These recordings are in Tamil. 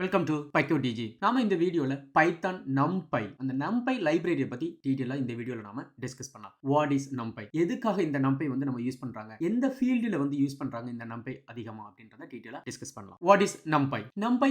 வெல்கம் டு பைக்கோ டிஜி. நாம இந்த வீடியோல பைத்தான் நம்பை அந்த நம்பை லைப்ரரியை பத்தி டீடைலா இந்த வீடியோல நாம டிஸ்கஸ் பண்ணலாம். வாட் இஸ் நம்பை, எதுக்காக இந்த நம்பை வந்து நம்ம யூஸ் பண்றாங்க, எந்த ஃபீல்டில் வந்து யூஸ் பண்றாங்க இந்த நம்பை அதிகமா அப்படின்றத டீடைலா டிஸ்கஸ் பண்ணலாம். What is NumPy? NumPy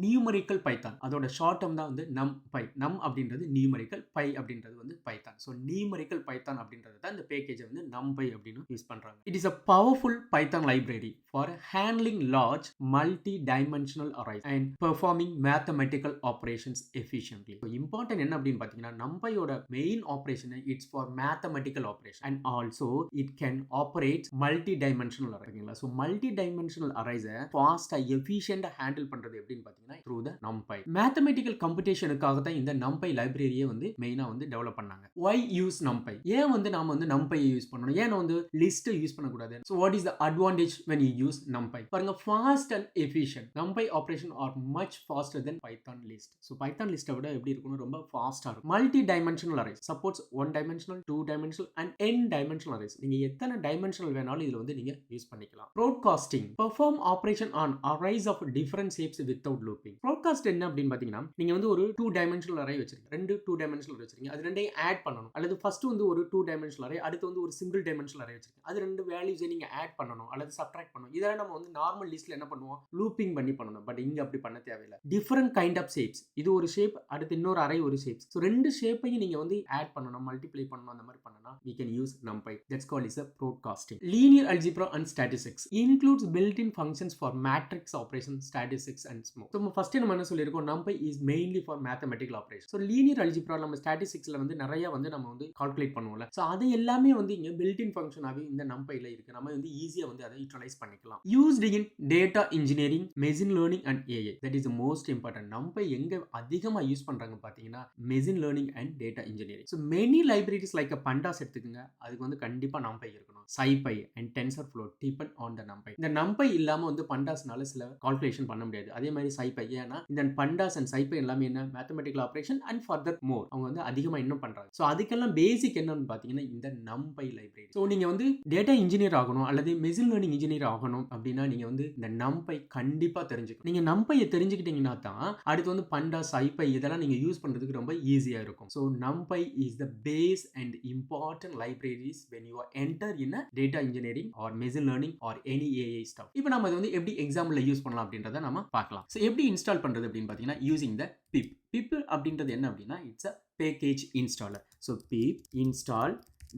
numerical Python, அதோட ஷார்ட் டேர்ம் தான் வந்து நம்பை. நம் அப்படின்றது நியூமரிக்கல், பை அப்படின்றது வந்து பைத்தான். ஸோ நியூமரிக்கல் பைத்தான் அப்படின்றது தான் இந்த பேக்கேஜை வந்து நம்பை அப்படின்னு யூஸ் பண்றாங்க. It is a powerful Python library for handling large multi dimensional arrays and performing mathematical operations efficiently. So important என்ன அப்படின்னு பார்த்தீங்கன்னா, நம்பையோட main operation it's for mathematical operation and also it can operate multi dimensional அரேங்களா. ஸோ மல்டி டைமென்ஷனல் அரேஸை ஃபாஸ்டா எஃபிஷியண்டா ஹேண்டில் பண்றது எப்படின்னு பார்த்தீங்கன்னா த்ரூ த நம்பை. மேத்தமெட்டிக்கல் கம்பெடிஷனுக்காக தான் இந்த நம்பை லைப்ரரியை வந்து மெயினா வந்து டெவலப் பண்ணாங்க. Why use NumPy? ஏன் வந்து நாம வந்து நம்பை யூஸ் பண்ணணும், ஏன் வந்து லிஸ்ட் யூஸ் பண்ணக்கூடாது? So what is the advantage when you use numpy? பாருங்க, fast and efficient. NumPy operation are much faster than python list. So python list விட எப்படி இருக்கும்னா ரொம்ப ஃபாஸ்டா இருக்கும். Multi dimensional arrays supports 1 dimensional 2 dimensional and n dimensional arrays. நீங்க எத்தனை டைமென்ஷனல் வேணாலும் இதுல வந்து நீங்க யூஸ் பண்ணிக்கலாம். broadcasting perform operation on arrays of different shapes without looping. broadcast என்ன அப்படின்னு பாத்தீங்கன்னா, நீங்க வந்து ஒரு 2 dimensional அரே வச்சிருக்கீங்க, ரெண்டு 2 dimensional வச்சிருக்கீங்க, அது ரெண்டையும் ஆட் பண்ணணும். அல்லது ஃபர்ஸ்ட் வந்து ஒரு 2 dimensional அரே, அடுத்து வந்து ஒரு சிங்கிள் dimensional அரே வச்சிருக்கீங்க, அது ரெண்டு வேல்யூஸை நீங்க ஆட் பண்ணணும் அல்லது சப்ட்ராக்ட் பண்ணணும். இதெல்லாம் நம்ம வந்து நார்மல் லிஸ்ட்ல என்ன பண்ணுவோம், லூப்பிங் பண்ணி பண்ணணும். பட் இங்க அப்படி பண்ண தேவையில்லை. டிஃபரண்ட் கைண்ட் ஆஃப் ஷேப்ஸ், இது ஒரு ஷேப், அடுத்து இன்னொரு அரே ஒரு ஷேப்ஸ். ஸோ ரெண்டு ஷேப்பையும் நீங்க வந்து ஆட் பண்ணணும், மல்டிப்ளை பண்ணணும். அந்த மாதிரி பண்ணனா we can use numpy. That's called is a broadcasting. Linear algebra and statistics includes built-in functions for matrix operations, statistics and more. So first நம்ம என்ன சொல்லிருக்கோம், numpy is mainly for mathematical operations. So linear algebra நம்ம statisticsல வந்து நிறைய வந்து நம்ம வந்து கால்குலேட் பண்ணுவோம்ல, ஸோ அது எல்லாமே வந்து இங்க built-in ஃபங்க்ஷனாவே இந்த numpyல இருக்கு. நம்ம வந்து ஈஸியா வந்து அதை யூட்டிலைஸ் பண்ணிக்கலாம். Used in data engineering, machine learning and AI. That is the most important. நம்பை எங்க அதிகமா யூஸ் பண்றாங்க பாத்தீங்கன்னா machine learning and data engineering. So many libraries like Pandas எடுத்துக்கோங்க, அதுக்கு வந்து கண்டிப்பா நம்பை இருக்கணும். SciPy and TensorFlow depend on the NumPy. இந்த நம்பை இல்லாம வந்து பண்டாஸ்னால சில கால்குலேஷன் பண்ண முடியாது. அதே மாதிரி SciPy, ஏன்னா இந்த பண்டாஸ் அண்ட் SciPy எல்லாமே என்ன மேத்தமெட்டிக்கல் ஆப்ரேஷன் அண்ட் ஃபர்தர் மோர் அவங்க வந்து அதிகமா இன்னும் பண்றாங்க. ஸோ அதுக்கெல்லாம் பேசிக் என்னன்னு பாத்தீங்கன்னா இந்த நம்பை லைப்ரரி. ஸோ நீங்க வந்து டேட்டா இன்ஜினியர் ஆகணும் அல்லது மெஷின் லேர்னிங் இன்ஜினியர் ஆகணும் அப்படின்னா நீங்க வந்து இந்த நம்பை கண்டிப்பா தெரிஞ்சுக்கணும். நீங்க நம்பையை தெரிஞ்சுக்கிட்டீங்கன்னா தான் அடுத்து வந்து பண்டா, SciPy இதெல்லாம் நீங்க யூஸ் பண்றதுக்கு ரொம்ப ஈஸியா இருக்கும். So numpy is the base and important libraries when you enter in a data engineering or machine learning or any AI stuff. இப்போ நம்ம இத வந்து எப்படி எக்ஸாம்பிள்ல யூஸ் பண்ணலாம் அப்படின்றத நாம பார்க்கலாம். So எப்படி இன்ஸ்டால் பண்றது அப்படின்னு பாத்தீங்கன்னா using the pip. pip அப்படின்றது என்ன அப்படின்னா it's a package installer. So pip install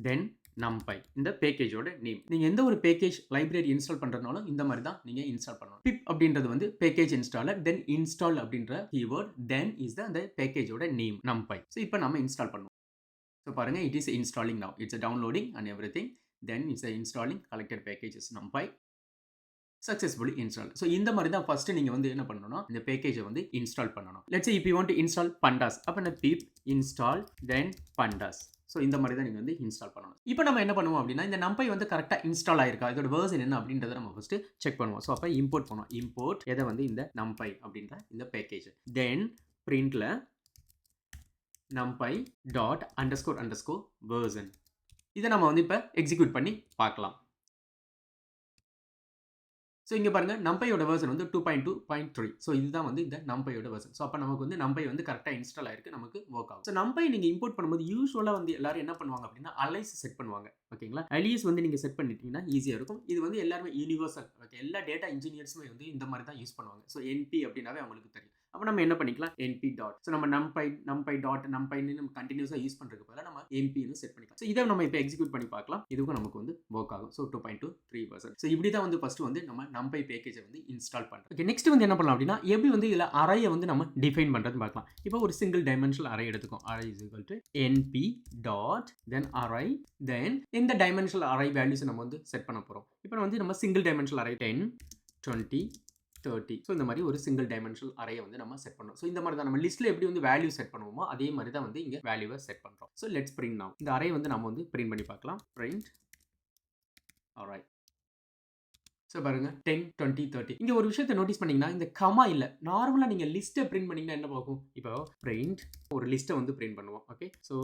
then numpy, இந்த பேக்கேஜோட நேம். நீங்க எந்த ஒரு பேக்கேஜ் லைப்ரரி இன்ஸ்டால் பண்றதுனாலும் இந்த மாதிரி தான் நீங்க இன்ஸ்டால் பண்ணணும். pip அப்படின்றது வந்து பேக்கேஜ் இன்ஸ்டாலர், தென் இன்ஸ்டால் அப்படின்ற கீவேர்ட், தென் இஸ் அந்த பேக்கேஜோட நேம் numpy. ஸோ இப்போ நம்ம இன்ஸ்டால் பண்ணுவோம். ஸோ பாருங்க, it is installing now. It's downloading and everything. Then it's installing collected packages numpy successfully installed. So இந்த மாதிரி தான் ஃபர்ஸ்ட் நீங்க வந்து என்ன பண்ணணும், இந்த பேக்கேஜை வந்து இன்ஸ்டால் பண்ணணும். Let's say if you want to install pandas, அப்ப நான் pip install then pandas. So இந்த மாதிரி தான் நீங்கள் வந்து இன்ஸ்டால் பண்ணணும். இப்போ நம்ம என்ன பண்ணுவோம் அப்படின்னா, இந்த நம்பை வந்து கரெக்டாக இன்ஸ்டால் ஆயிருக்கா, இதோட வெர்ஷன் என்ன அப்படின்றத நம்ம ஃபர்ஸ்ட் செக் பண்ணுவோம். ஸோ அப்போ இம்போர்ட் பண்ணுவோம். இம்போர்ட் எதை வந்து இந்த நம்பை அப்படின்ற இந்த பேக்கேஜ், தென் பிரிண்ட்ல numpy dot underscore underscore version. இதை நம்ம வந்து இப்போ எக்ஸிக்யூட் பண்ணி பார்க்கலாம். ஸோ இங்கே பாருங்க, நம்பையோட வெர்ஷன் வந்து 2.2.3. ஸோ இதுதான் வந்து இந்த நம்பையோட வெர்ஷன். ஸோ அப்போ நமக்கு வந்து நம்பை வந்து கரெக்டாக இன்ஸ்டால் ஆயிருக்கு, நமக்கு ஒர்க் ஆகும். ஸோ நம்பை நீங்கள் இம்போர்ட் பண்ணும்போது யூஸ்வலாக வந்து எல்லாரும் என்ன பண்ணுவாங்க அப்படின்னா அலைஸ் செட் பண்ணுவாங்க. ஓகேங்களா, அலியஸ் வந்து நீங்கள் செட் பண்ணிட்டீங்கன்னா ஈஸியாக இருக்கும். இது வந்து எல்லாருமே யூனிவர்சல். ஓகே, எல்லா டேட்டா இன்ஜினியர்ஸுமே வந்து இந்த மாதிரி தான் யூஸ் பண்ணுவாங்க. ஸோ NP அப்படின்னாவே அவங்களுக்கு தெரியும். அப்போ நம்ம என்ன பண்ணிக்கலாம், NP டாட். ஸோ நம்ம numpy டாட் numpyன்னு நம்ம கண்டினியூஸாக யூஸ் பண்ணுறதுக்கு பதிலாக நம்ம NPன்னு செட் பண்ணிக்கலாம். ஸோ இதை நம்ம இப்போ எக்ஸிக்யூட் பண்ணி பார்க்கலாம். இதுக்கும் நமக்கு வந்து ஒர்க் ஆகும். ஸோ 2.23%. ஸோ இப்படி தான் வந்து ஃபர்ஸ்ட் வந்து நம்ம numpy பேக்கேஜை வந்து இன்ஸ்டால் பண்ணுறோம். ஓகே, நெக்ஸ்ட் வந்து என்ன பண்ணலாம் அப்படின்னா, எப்படி வந்து இதில் அரையை வந்து நம்ம டிஃபைன் பண்ணுறதுன்னு பார்க்கலாம். இப்போ ஒரு சிங்கிள் டைமென்ஷனல் அரே எடுத்துக்கோம். Array is equal to NP dot then array, then இந்த டைமென்ஷனல் அரே வேல்யூஸ் நம்ம வந்து செட் பண்ண போகிறோம். இப்போ வந்து நம்ம சிங்கிள் டைமென்ஷனல் அரே 10 20 30. ஸோ இந்த மாதிரி ஒரு சிங்கிள் டைமென்ஷனல் அரேயை வந்து நம்ம செட் பண்ணோம். ஸோ இந்த மாதிரி தான் நம்ம லிஸ்ட்டில் எப்படி வந்து வேல்யூ செட் பண்ணுவோமோ அதே மாதிரி தான் வந்து இங்கே வேல்யூவை செட் பண்ணுறோம். So let's print now. இந்த அரே வந்து நம்ம வந்து பிரிண்ட் பண்ணி பார்க்கலாம். Print array. ஸோ பாருங்க 10 20 30. இங்கே ஒரு விஷயத்தை நோட்டீஸ் பண்ணிங்கன்னா இந்த கமா இல்லை. நார்மலாக நீங்கள் லிஸ்ட்டை பிரிண்ட் பண்ணிங்கன்னா என்ன பார்க்கும், இப்போ பிரிண்ட் ஒரு லிஸ்ட்டை வந்து பிரிண்ட் பண்ணுவோம். Okay, so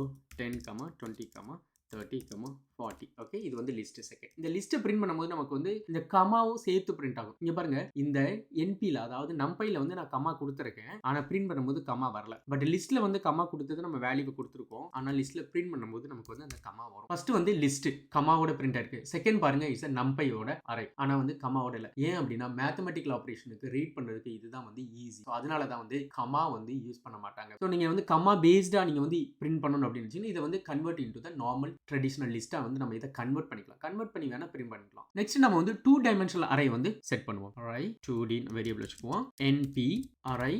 10 20 30 40. ஓகே, இது வந்து லிஸ்ட் செகண்ட். இந்த லிஸ்ட்டை பிரிண்ட் பண்ணும்போது நமக்கு வந்து இந்த கமாவும் சேர்த்து பிரிண்ட் ஆகும். இங்க பாருங்க, இந்த என்பில அதாவது நம்பைல வந்து நான் கமா கொடுத்துருக்கேன், ஆனா பிரிண்ட் பண்ணும்போது கமா வரல. பட் லிஸ்ட்ல வந்து கமா கொடுத்தது நம்ம வேல்யூ கொடுத்துருக்கோம், ஆனா லிஸ்ட்ல பிரிண்ட் பண்ணும்போது நமக்கு வந்து அந்த கமா வரும். ஃபர்ஸ்ட் வந்து லிஸ்ட் கமாவோட பிரிண்ட் ஆயிருக்கு. செகண்ட் பாருங்க இஸ் நம்பையோட அரே, ஆனா வந்து கமாவோட இல்ல. ஏன் அப்படின்னா மேத்தமெட்டிக்கல் ஆபரேஷனுக்கு ரீட் பண்றதுக்கு இதுதான் வந்து ஈஸி. அதனால தான் வந்து கமா வந்து யூஸ் பண்ண மாட்டாங்க. ஸோ நீங்க வந்து கமா பேஸ்டா நீங்க வந்து பிரிண்ட் பண்ணணும் அப்படின்னு இதை வந்து convert into the normal traditional லிஸ்டா வந்து நம்ம இதை கன்வெர்ட் பண்ணிக்கலாம். கன்வெர்ட் பண்ணி வேணா பிரிண்ட் பண்ணிக்கலாம். நெக்ஸ்ட் நம்ம வந்து 2 டைமென்ஷனல் அரே வந்து செட் பண்ணுவோம். அரே 2D வேரியபிள் வச்சுக்குவோம். np array.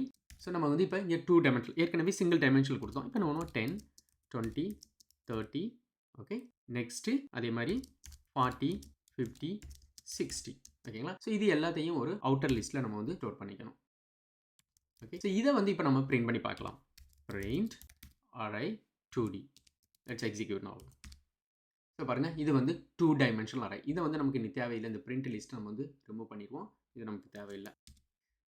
ஸோ நம்ம வந்து இப்போ இங்கே 2 டைமென்ஷனல், ஏற்கனவே சிங்கிள் டைமென்ஷனல் கொடுத்தோம். இப்போ நம்ம 10 20 30. ஓகே, நெக்ஸ்ட் அதே மாதிரி 40 50 60. ஓகேங்களா? ஸோ இது எல்லாத்தையும் ஒரு அவுட்டர் லிஸ்ட்ல நம்ம வந்து ஸ்டோர் பண்ணிக்கணும். ஓகே, ஸோ இதை வந்து இப்போ நம்ம பிரிண்ட் பண்ணி பார்க்கலாம். Print array 2D. Let's execute now. So பாருங்க, இது வந்து 2 டைமென்ஷனல் அரே. இதை வந்து நமக்கு இனி தேவையில்லை. இந்த பிரிண்ட் லிஸ்ட் நம்ம வந்து ரிமூவ் பண்ணிடுவோம். இது நமக்கு தேவையில்லை.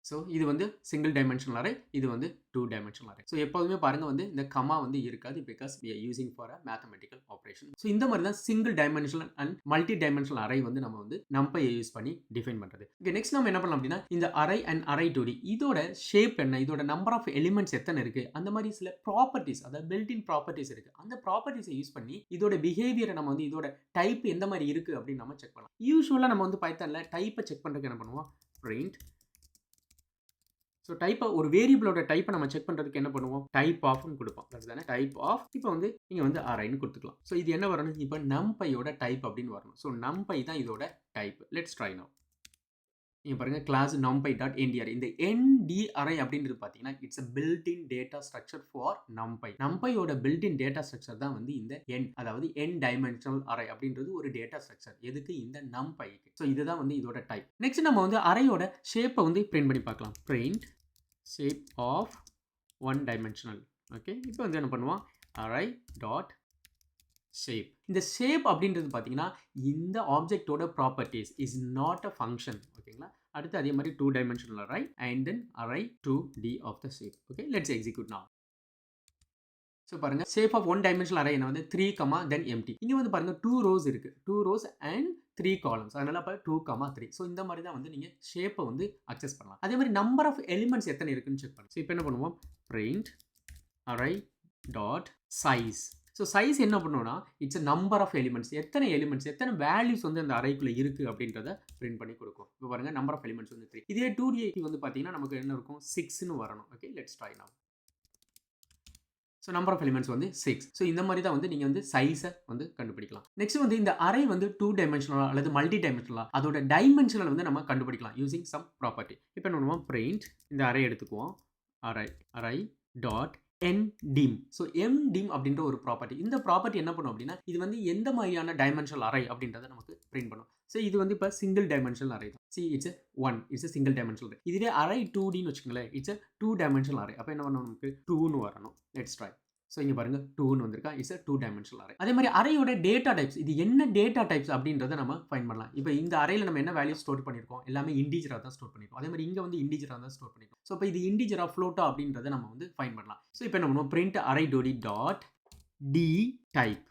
ஸோ இது வந்து சிங்கிள் டைமென்ஷனல் அரே, இது வந்து 2 டைமென்ஷனல் அரே. ஸோ எப்போதுமே பாருங்க வந்து இந்த கமா வந்து இருக்காது, because we are using for a mathematical operation. So இந்த மாதிரி தான் single dimensional and multi dimensional array வந்து நம்ம வந்து நம்பையை யூஸ் பண்ணி டிஃபைன் பண்ணுறது. ஓகே, நெக்ஸ்ட் நம்ம என்ன பண்ணலாம் அப்படின்னா, இந்த அரே அண்ட் அரே 2D இதோட ஷேப் என்ன, இதோட நம்பர் ஆஃப் எலிமெண்ட்ஸ் எத்தனை இருக்கு, அந்த மாதிரி சில ப்ராப்பர்ட்டிஸ், அதாவது பில்ட் இன் ப்ராப்பர்ட்டிஸ் இருக்கு. அந்த ப்ராப்பர்ட்டிஸை யூஸ் பண்ணி இதோட பிஹேவியரை நம்ம வந்து இதோட டைப் எந்த மாதிரி இருக்கு அப்படின்னு நம்ம செக் பண்ணலாம். யூஸ்வலாக நம்ம வந்து பைத்தான்ல டைப்பை செக் பண்ணுறதுக்கு என்ன பண்ணுவோம், பிரிண்ட். ஸோ டைப்பை ஒரு வேரியபிளோட டைப்பை நம்ம செக் பண்ணுறதுக்கு என்ன பண்ணுவோம், டைப் ஆஃப்னு கொடுப்போம். அதுதானே டைப் ஆஃப். இப்போ வந்து நீங்கள் வந்து அரேன்னு கொடுத்துக்கலாம். ஸோ இது என்ன வரணும், இப்போ நம்பையோட டைப் அப்படின்னு வரணும். ஸோ நம்பை தான் இதோட டைப். Let's try now. நீங்கள் பாருங்க, கிளாஸ் numpy டாட் ndr. இந்த nd அரே அப்படின்றது பார்த்தீங்கன்னா it's a built in data structure for numpy. numpyயோட பில்ட் இன் டேட்டா ஸ்ட்ரக்சர் தான் வந்து இந்த n, அதாவது n டைமென்ஷனல் அரே அப்படின்றது ஒரு டேட்டா ஸ்ட்ரக்சர். எதுக்கு, இந்த numpyக்கு. ஸோ இதுதான் வந்து இதோட டைப். நெக்ஸ்ட் நம்ம வந்து அரேயோட ஷேப்பை வந்து பிரிண்ட் பண்ணி பார்க்கலாம். Print shape of 1 dimensional. Okay, இப்போ வந்து என்ன பண்ணுவோம், array dot shape. இந்த ஷேப் அப்படின்றது பார்த்தீங்கன்னா இந்த ஆப்ஜெக்டோட properties is not a function. ஓகேங்களா? அடுத்து அதே மாதிரி 2 dimensional array and then array 2D of the shape. Okay, let's execute now. So பாருங்க, ஷேப் ஆஃப் 1 டைமென்ஷனல் அரே என்ன வந்து 3, தென் எம்டி. இங்கே வந்து பாருங்க 2 ரோஸ் இருக்கு, 2 ரோஸ் அண்ட் 3 காலம்ஸ். அதனால அப்போ 2, 3. ஸோ இந்த மாதிரி தான் வந்து நீங்கள் ஷேப்பை வந்து அக்சஸ் பண்ணலாம். அதே மாதிரி நம்பர் ஆஃப் எலிமெண்ட்ஸ் எத்தனை இருக்குன்னு செக் பண்ணலாம். ஸோ இப்போ என்ன பண்ணுவோம், print array dot size. So size என்ன பண்ணுவோம்னா it's a number of elements, எத்தனை எலிமெண்ட்ஸ், எத்தனை வேல்யூஸ் வந்து அந்த அரேக்குள்ளே இருக்குது அப்படின்றத பிரிண்ட் பண்ணி கொடுக்கும். இப்போ பாருங்க, நம்பர் ஆஃப் எலிமெண்ட்ஸ் வந்து 3. இதே 2D வந்து பார்த்தீங்கன்னா நமக்கு என்ன இருக்கும், 6ன்னு வரணும். Okay, let's try now. So number of elements வந்து 6. ஸோ இந்த மாதிரி தான் வந்து நீங்கள் வந்து சைஸை வந்து கண்டுபிடிக்கலாம். நெக்ஸ்ட் வந்து இந்த அரே வந்து 2 டைமென்ஷனலா அல்லது மல்டி டைமென்ஷனலா அதோட டைமென்ஷனல் வந்து நம்ம கண்டுபிடிக்கலாம் யூசிங் சம் ப்ராப்பர்ட்டி. இப்போ என்ன பண்ணுவோம், பிரிண்ட் இந்த அரே எடுத்துக்குவோம். Array dot ndim. So mdim அப்படின்ற ஒரு ப்ராப்பர்ட்டி. இந்த ப்ராப்பர்ட்டி என்ன பண்ணும் அப்படின்னா இது வந்து எந்த மாதிரியான டைமென்ஷனல் அரே அப்படின்றத நமக்கு பிரிண்ட் பண்ணும். ஸோ இது வந்து இப்போ சிங்கிள் டைமென்ஷனல் அரே தான். See it's 1, it's single dimensional array. இதுவே அரே 2Dன்னு வச்சுக்கோங்களேன், இட்ஸ் 2 டைமென்ஷனல் அரே. அப்போ என்ன பண்ணணும், நமக்கு 2ன்னு வரணும். Let's try. ஸோ இங்கே பாருங்க 2ன்னு வந்திருக்கா, இட்ஸ் 2 டைமென்ஷனல் அரே. அதே மாதிரி அரேயோட டேட்டா டைப்ஸ், இது என்ன டேட்டா டைப்ஸ் அப்படின்றத நம்ம ஃபைண்ட் பண்ணலாம். இப்போ இந்த அரேல நம்ம என்ன வேல்யூ ஸ்டோர் பண்ணியிருக்கோம், எல்லாமே இண்டீஜராக தான் ஸ்டோர் பண்ணியிருக்கோம். அதே மாதிரி இங்கே வந்து இண்டீஜராக தான் ஸ்டோர் பண்ணியிருக்கோம். ஸோ இப்போ இது இண்டீஜரா ஃப்ளோட்டா அப்படின்றத நம்ம வந்து ஃபைண்ட் பண்ணலாம். ஸோ இப்போ என்ன பண்ணுவோம், print array dot D type.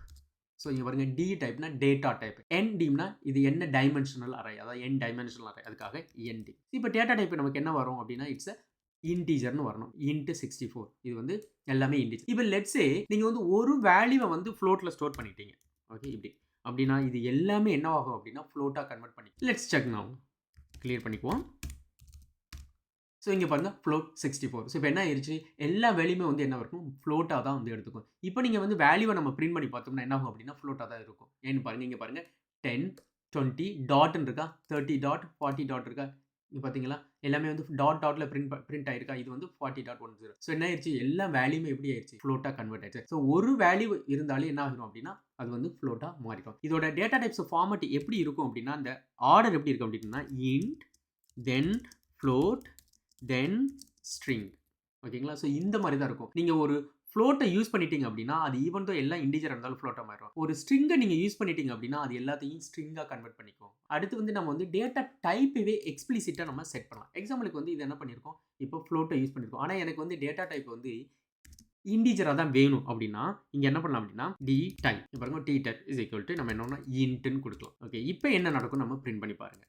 So இங்கே பாருங்க, டி டைப்னா டேட்டா டைப், nDம்னா இது என்ன டைமென்ஷனல் அரே, அதாவது n டைமென்ஷனல் அரே, அதுக்காக nd. இப்போ டேட்டா டைப் நமக்கு என்ன வரும் அப்படின்னா இட்ஸ் இன்டீஜர்னு வரணும். int 64. இது வந்து எல்லாமே இன்டீஜர். இப்போ லெட்ஸே நீங்கள் வந்து ஒரு வேல்யூவை வந்து ஃப்ளோட்டில் ஸ்டோர் பண்ணிட்டீங்க. ஓகே, இப்படி அப்படின்னா இது எல்லாமே என்ன ஆகும் அப்படின்னா ஃப்ளோட்டாக கன்வெர்ட் பண்ணி. Let's check now. கிளியர் பண்ணிக்குவோம். ஸோ இங்கே பாருங்கள், ஃப்ளோட் 64. ஸோ இப்போ என்ன ஆயிடுச்சு, எல்லா வேல்யூமே வந்து என்ன இருக்கும், ஃப்ளோட்டாக தான் வந்து எடுத்துக்கும். இப்போ நீங்கள் வந்து வேல்யூவை நம்ம பிரிண்ட் பண்ணி பார்த்தோம்னா என்ன ஆகும் அப்படின்னா ஃப்ளோட்டாக தான் இருக்கும். ஏன்னு பாருங்கள், இங்கே பாருங்கள் 10 20 டாட்னு இருக்கா, 30 டாட் 40 டாட் இருக்கா. இங்கே பார்த்தீங்களா, எல்லாமே வந்து டாட்ல பிரிண்ட் ஆயிருக்கா. இது வந்து 40.10. ஸோ என்ன ஆயிடுச்சு, எல்லா வேல்யூமே எப்படி ஆயிடுச்சு, ஃப்ளோட்டாக கன்வெர்ட் ஆயிடுச்சு. ஸோ ஒரு வேல்யூ இருந்தாலே என்ன ஆகும் அப்படின்னா அது வந்து ஃப்ளோட்டாக மாறிடும். இதோட டேட்டா டைப்ஸ் ஃபார்மேட் எப்படி இருக்கும் அப்படின்னா அந்த ஆர்டர் எப்படி இருக்கும் அப்படின்னா இன்ட் தென் ஃப்ளோட் தென் ஸ்ட்ரிங். ஓகேங்களா? ஸோ இந்த மாதிரி தான் இருக்கும். நீங்கள் ஒரு ஃப்ளோட்டை யூஸ் பண்ணிட்டீங்க அப்படின்னா அது ஈவன் தோ எல்லாம் இண்டீஜர் இருந்தாலும் ஃப்ளோட்டாக மாறிடும். ஒரு ஸ்ட்ரிங்கை நீங்கள் யூஸ் பண்ணிட்டீங்க அப்படின்னா அது எல்லாத்தையும் ஸ்ட்ரிங்காக கன்வெர்ட் பண்ணிக்கும். அடுத்து வந்து நம்ம வந்து டேட்டா டைப்பவே எக்ஸ்பிளிசிட்டாக நம்ம செட் பண்ணலாம். எக்ஸாம்பிளுக்கு வந்து இது என்ன பண்ணியிருக்கோம், இப்போ ஃப்ளோட்டை யூஸ் பண்ணியிருக்கோம். ஆனால் எனக்கு வந்து டேட்டா டைப் வந்து இன்டிஜரா தான் வேணும் அப்படின்னா இங்க என்ன பண்ணலாம் அப்படின்னா டி டைப் பாருங்க D type is equal to நம்ம என்னன்னா இன்ட்னு கொடுக்கலாம். ஓகே, இப்போ என்ன நடக்கும் நம்ம பிரிண்ட் பண்ணி பாருங்க.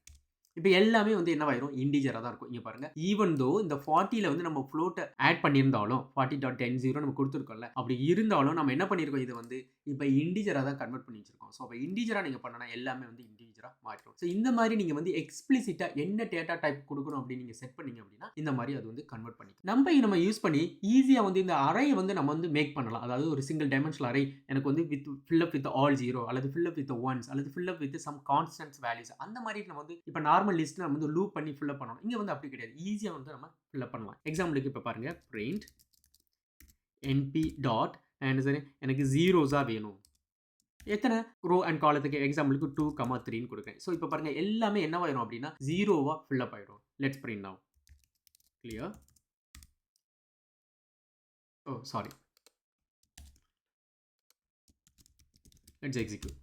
இப்போ எல்லாமே வந்து என்னவாயிரும் இன்டிஜரா தான் இருக்கும். இங்க பாருங்க, ஈவன் தோ இந்த 40ல வந்து நம்ம ஃப்ளோட்ட ஆட் பண்ணியிருந்தாலும் 40.10 நம்ம கொடுத்துருக்கோம்ல, அப்படி இருந்தாலும் நம்ம என்ன பண்ணியிருக்கோம், இது வந்து இப்போ இன்டிஜரா தான் கன்வெர்ட் பண்ணி வச்சிருக்கோம். ஸோ அப்போ இன்டிஜரா நீங்க பண்ணனா எல்லாமே வந்து இன்டிஜரா மாறிடும். ஸோ இந்த மாதிரி நீங்க வந்து எக்ஸ்பிளிசிட்டா என்ன டேட்டா டைப் கொடுக்கணும் அப்படின்னு நீங்க செட் பண்ணீங்க அப்படின்னா இந்த மாதிரி அது வந்து கன்வெர்ட் பண்ணிக்கும். நம்ம யூஸ் பண்ணி ஈஸியா வந்து இந்த அரேயை வந்து நம்ம வந்து மேக் பண்ணலாம். அதாவது ஒரு சிங்கிள் டைமென்ஷனல் அரே எனக்கு வந்து ஃபில் அப் வித் ஆல் 0 அல்லது ஃபில் அப் வித் ஒன்ஸ் அல்லது fill up with some constants values அந்த மாதிரி நம்ம வந்து இப்போ நார்மல் லிஸ்ட் நம்ம வந்து லூப் பண்ணி ஃபில் அப் பண்ணணும். இங்க வந்து அப்படி கிடையாது. ஈஸியா வந்து நம்ம ஃபில் அப் பண்ணலாம். எக்ஸாம்பிளுக்கு இப்போ பாருங்க print np டாட் சரி எனக்கு ஜீரோஸா வேணும். எத்தனை ரோ அண்ட் காலத்துக்கு எக்ஸாம்பிளுக்கு 2, 3ன்னு கொடுக்குறேன். ஸோ இப்போ பாருங்க எல்லாமே என்னவாயிரும் அப்படின்னா ஜீரோவா ஃபில் அப் ஆயிடும். Let's print now. Clear? Oh sorry. Let's execute.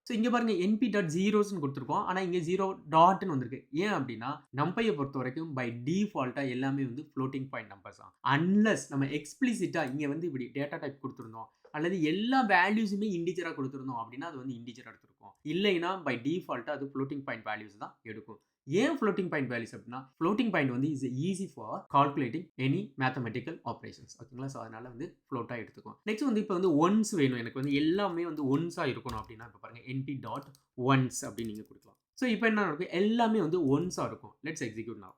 So இங்க பாருங்க np டாட் ஜீரோஸ்னு கொடுத்துருக்கோம். ஆனால் இங்கே 0 டாட்னு வந்திருக்கு. ஏன் அப்படின்னா நம்பையை பொறுத்த வரைக்கும் பை டிஃபால்ட்டா எல்லாமே வந்து ஃப்ளோட்டிங் பாயிண்ட் நம்பர்ஸ் தான். அன்லஸ் நம்ம எக்ஸ்பிளிசிட்டா இங்க வந்து இப்படி டேட்டா டைப் கொடுத்துருந்தோம் அல்லது எல்லா வேல்யூஸுமே இன்டிஜரா கொடுத்துருந்தோம் அப்படின்னா அது வந்து இன்டிஜரா எடுத்துருக்கோம். இல்லைன்னா பை டிஃபால்ட்டா அது ஃப்ளோட்டிங் பாயிண்ட் வேல்யூஸ் தான் எடுக்கும். ஏன் ஃப்ளோட்டிங் பாயிண்ட் வேல்யூஸ் அப்படின்னா ஃப்ளோட்டிங் பாயிண்ட் வந்து is easy for calculating any mathematical operations. ஓகேங்களா? ஸோ அதனால வந்து ஃப்ளோட்டா எடுத்துக்கும். நெக்ஸ்ட் வந்து இப்போ வந்து ஒன்ஸ் வேணும், எனக்கு வந்து எல்லாமே வந்து ஒன்ஸா இருக்கணும் அப்படின்னா இப்போ பாருங்க np டாட் ஒன்ஸ் அப்படின்னு நீங்க கொடுக்கலாம். ஸோ இப்போ என்ன நடக்கும், எல்லாமே வந்து ஒன்ஸா இருக்கும். Let's execute now.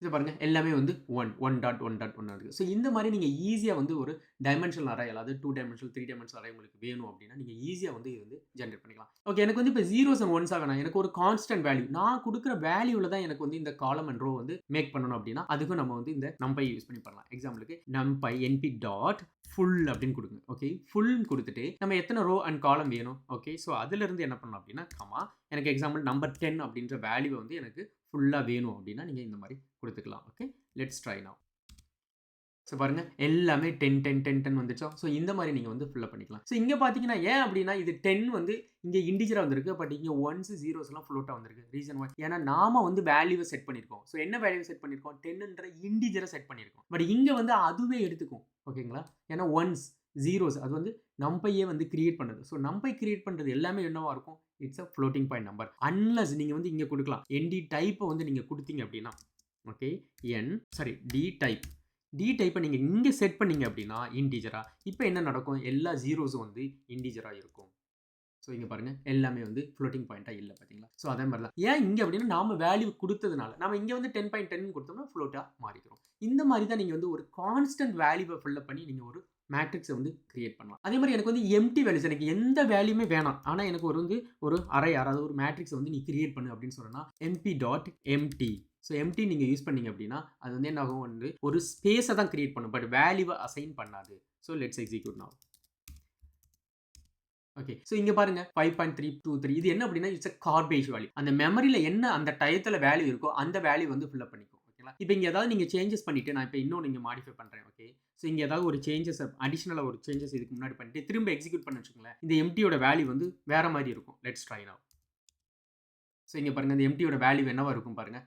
இது பாருங்க எல்லாமே வந்து 1.1.1 இருக்கு. ஸோ இந்த மாதிரி நீங்க ஈஸியா வந்து ஒரு டைமென்ஷனல் அரே அதாவது 2 டைமென்ஷனல் 3 டைமென்ஷனல் அரே உங்களுக்கு வேணும் அப்படின்னா நீங்க ஈஸியா வந்து இது வந்து ஜெனரேட் பண்ணிக்கலாம். ஓகே, எனக்கு வந்து இப்போ ஜீரோஸ் அண்ட் ஒன்ஸா வேணாம், எனக்கு ஒரு கான்ஸ்டன்ட் வேல்யூ நான் கொடுக்குற வேல்யூல தான் எனக்கு வந்து இந்த காலம் அண்ட் ரோ வந்து மேக் பண்ணணும் அப்படின்னா அதுக்கும் நம்ம வந்து இந்த numpy யூஸ் பண்ணி பண்ணலாம். எக்ஸாம்பிளுக்கு numpy np டாட் ஃபுல் அப்படின்னு கொடுங்க. ஓகே, ஃபுல் கொடுத்துட்டு நம்ம எத்தனை ரோ அண்ட் காலம் வேணும். ஓகே, ஸோ அதுல இருந்து என்ன பண்ணலாம் அப்படின்னா கமா எனக்கு எக்ஸாம்பிள் நம்பர் 10 அப்படின்ற வேல்யூ வந்து எனக்கு ஃபுல்லா வேணும் அப்படின்னா நீங்க இந்த மாதிரி கொடுத்துக்கலாம். Okay, let's try now. So பாருங்க எல்லாமே 10 10 10 10 வந்துச்சா. ஸோ இந்த மாதிரி நீங்க வந்து ஃபில் பண்ணிக்கலாம். ஸோ இங்க பாத்தீங்கன்னா ஏன் அப்படின்னா இது 10 வந்து இங்க இன்டிஜரா வந்திருக்கு, பட் இங்க ஒன்ஸ் ஜீரோஸ் எல்லாம் ஃப்ளோட்டா வந்திருக்கு. ரீசன் ஒன் ஏன்னா நாம வந்து வேல்யூவை செட் பண்ணிருக்கோம். ஸோ என்ன வேல்யூ செட் பண்ணிருக்கோம், 10ன்ற இன்டிஜரா செட் பண்ணிருக்கோம். பட் இங்க வந்து அதுவே எடுத்துக்கும். ஓகேங்களா? ஏன்னா ஒன்ஸ் ஜீரோஸ் அது வந்து நம்பையே வந்து கிரியேட் பண்ணுது. ஸோ நம்பை கிரியேட் பண்றது எல்லாமே என்னவா இருக்கும், it's a floating point number. Unless நீங்க வந்து இங்க கொடுக்கலாம் nd டைப்பை வந்து நீங்க கொடுத்தீங்க அப்படின்னா ஓகே டி டைப்பை நீங்க இங்க செட் பண்ணீங்க அப்படின்னா இன்டிஜரா இப்போ என்ன நடக்கும், எல்லா ஜீரோஸும் வந்து இன்டிஜரா இருக்கும். ஸோ இங்க பாருங்க எல்லாமே வந்து ஃப்ளோட்டிங் பாயிண்டா இல்லை பார்த்தீங்களா? ஸோ அதே மாதிரி தான் ஏன் இங்க அப்படின்னா நாம வேல்யூ கொடுத்ததுனால நம்ம இங்க வந்து 10.10 கொடுத்தோம்னா ஃப்ளோட்டா மாறிக்கிறோம். இந்த மாதிரி தான் நீங்க வந்து ஒரு கான்ஸ்டன்ட் வேல்யூவை ஃபில் பண்ணி நீங்க ஒரு மேட்ரிக்ஸை வந்து கிரியேட் பண்ணலாம். அதே மாதிரி எனக்கு வந்து எம்டி வேல்யூஸ் எனக்கு எந்த வேல்யூமே வேணாம், ஆனால் எனக்கு ஒரு அரே யாராவது ஒரு மேட்ரிக்ஸ் வந்து நீ கிரியேட் பண்ணு அப்படின்னு சொன்னா NP dot empty. So empty நீங்கள் யூஸ் பண்ணீங்க அப்படின்னா அது வந்து என்ன ஆகும், வந்து ஒரு ஸ்பேஸை தான் கிரியேட் பண்ணும், பட் வேல்யூவை அசைன் பண்ணாது. So let's execute now. Okay, so இங்க பாருங்க 5.323 இது என்ன அப்படின்னா இட்ஸ் அ கார்பேஜ் வேல்யூ. அந்த மெமரியில என்ன அந்த டயத்தில் வேல்யூ இருக்கோ அந்த வேல்யூ வந்து ஃபில் அப் பண்ணிக்கும். ஓகேங்களா? இப்போ இங்கே ஏதாவது நீங்கள் சேஞ்சஸ் பண்ணிட்டு நான் இப்போ இன்னும் நீங்கள் மாடிஃபை பண்ணுறேன். ஓகே, ஸோ இங்கே ஏதாவது ஒரு சேஞ்சஸ் அடிஷனலாக ஒரு சேஞ்சஸ் இதுக்கு முன்னாடி பண்ணிட்டு திரும்ப எக்ஸிக்யூட் பண்ண வச்சுக்கோங்களேன், இந்த எம்டியோட வேல்யூ வந்து வேற மாதிரி இருக்கும். Let's try now. ஸோ இங்கே பாருங்க இந்த எம்டியோட வேல்யூ என்னவா இருக்கும் பாருங்க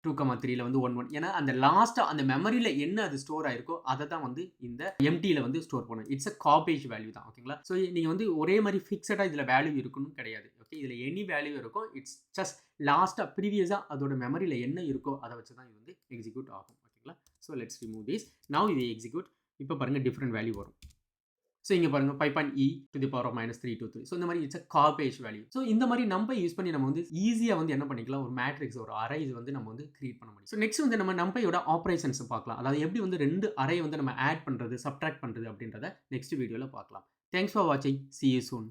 2,3ல வந்து 1 1. ஏன்னா அந்த லாஸ்டா அந்த மெமரியில என்ன அது ஸ்டோர் ஆயிருக்கோ அதை தான் வந்து இந்த எம்டியில் வந்து ஸ்டோர் பண்ணும். இட்ஸ் அ கார்பேஜ் வேல்யூ தான். ஓகேங்களா? ஸோ நீங்க வந்து ஒரே மாதிரி ஃபிக்ஸடா இதுல வேல்யூ இருக்கணும் கிடையாது. ஓகே, இதுல எனி வேல்யூ இருக்கும். இட்ஸ் ஜஸ்ட் லாஸ்டா ப்ரீவியஸா அதோட மெமரியில என்ன இருக்கோ அதை வச்சு தான் இது வந்து எக்ஸிக்யூட் ஆகும். ஓகேங்களா? So let's remove this. Now இது எக்ஸிக்யூட். இப்போ பாருங்க டிஃப்ரெண்ட் வேல்யூ வரும். ஸோ இங்கே பாருங்க 5.e to the power of -323. So இந்த மாதிரி it's a garbage value. So இந்த மாதிரி நம்பை யூஸ் பண்ணி நம்ம வந்து ஈஸியாக வந்து என்ன பண்ணிக்கலாம், ஒரு மேட்ரிக்ஸ் ஒரு அரேஸ் வந்து நம்ம வந்து கிரியேட் பண்ண முடியும். ஸோ நெக்ஸ்ட் வந்து நம்ம நம்பையோட ஆப்ரேஷன்ஸ் பார்க்கலாம். அதாவது எப்படி வந்து 2 அரே வந்து நம்ம ஆட் பண்ணுறது சப்ட்ராக்ட் பண்ணுறது அப்படின்றத நெக்ஸ்ட் வீடியோவில் பார்க்கலாம். தேங்க்ஸ் ஃபார் வாட்சிங். See you soon.